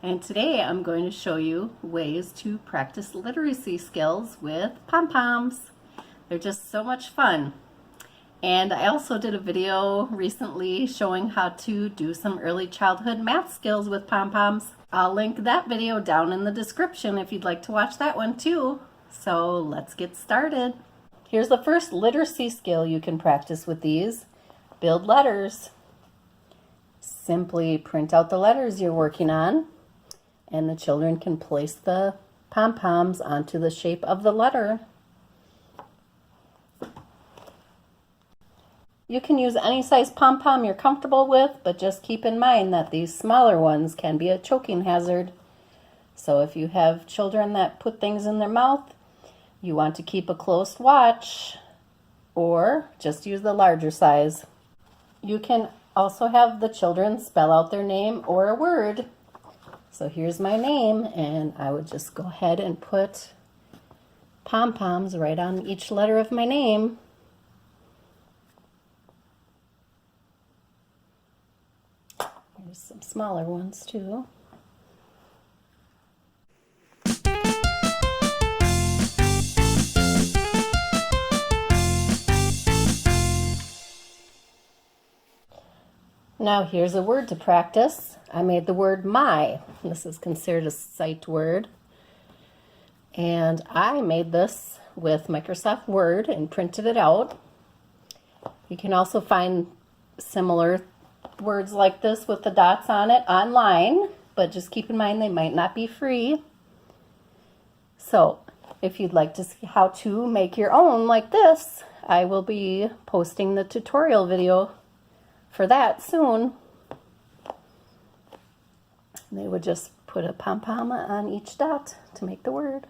And today I'm going to show you ways to practice literacy skills with Pom Poms. They're just so much fun. And I also did a video recently showing how to do some early childhood math skills with Pom Poms. I'll link that video down in the description if you'd like to watch that one too. So let's get started. Here's the first literacy skill you can practice with these. Build letters. Simply print out the letters you're working on, and the children can place the pom-poms onto the shape of the letter. You can use any size pom-pom you're comfortable with, but just keep in mind that these smaller ones can be a choking hazard. So if you have children that put things in their mouth, you want to keep a close watch, or just use the larger size. You can also have the children spell out their name or a word. So here's my name, and I would just go ahead and put pom-poms right on each letter of my name. Here's some smaller ones too. Now here's a word to practice. I made the word my. This is considered a sight word. And I made this with Microsoft Word and printed it out. You can also find similar words like this with the dots on it online, but just keep in mind they might not be free. So if you'd like to see how to make your own like this, I will be posting the tutorial video for that soon. They would just put a pom-pom on each dot to make the word.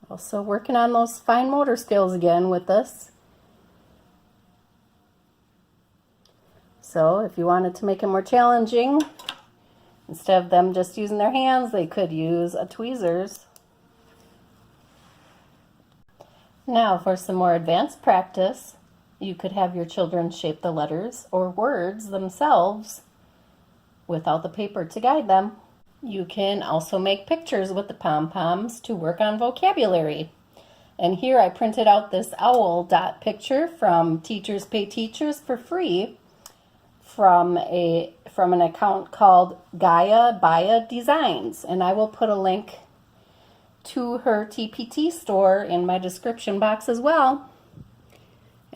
Also working on those fine motor skills again with this. So if you wanted to make it more challenging, instead of them just using their hands, they could use a tweezers. Now for some more advanced practice, you could have your children shape the letters or words themselves without the paper to guide them. You can also make pictures with the pom-poms to work on vocabulary. And here I printed out this owl dot picture from Teachers Pay Teachers for free from an account called Gaia Baya Designs. And I will put a link to her TPT store in my description box as well.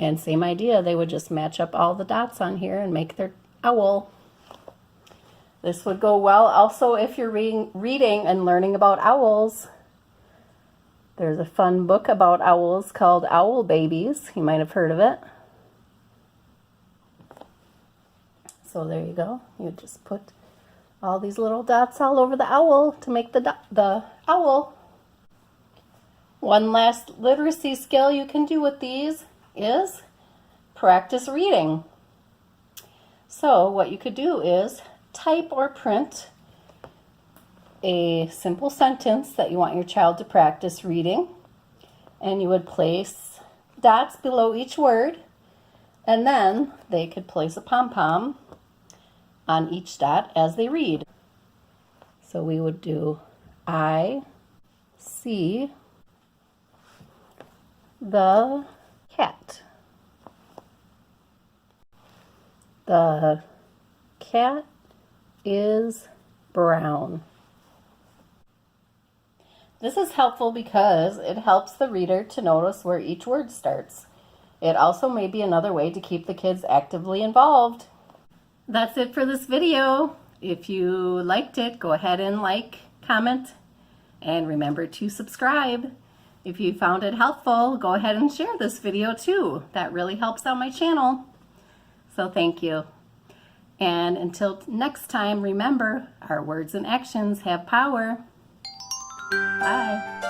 And same idea, they would just match up all the dots on here and make their owl. This would go well also if you're reading and learning about owls. There's a fun book about owls called Owl Babies. You might have heard of it. So there you go. You just put all these little dots all over the owl to make the owl. One last literacy skill you can do with these is practice reading. So what you could do is type or print a simple sentence that you want your child to practice reading, and you would place dots below each word, and then they could place a pom-pom on each dot as they read. So we would do I see the cat. The cat is brown. This is helpful because it helps the reader to notice where each word starts. It also may be another way to keep the kids actively involved. That's it for this video. If you liked it, go ahead and like, comment, and remember to subscribe. If you found it helpful, go ahead and share this video too. That really helps out my channel. So thank you. And until next time, remember, our words and actions have power. Bye.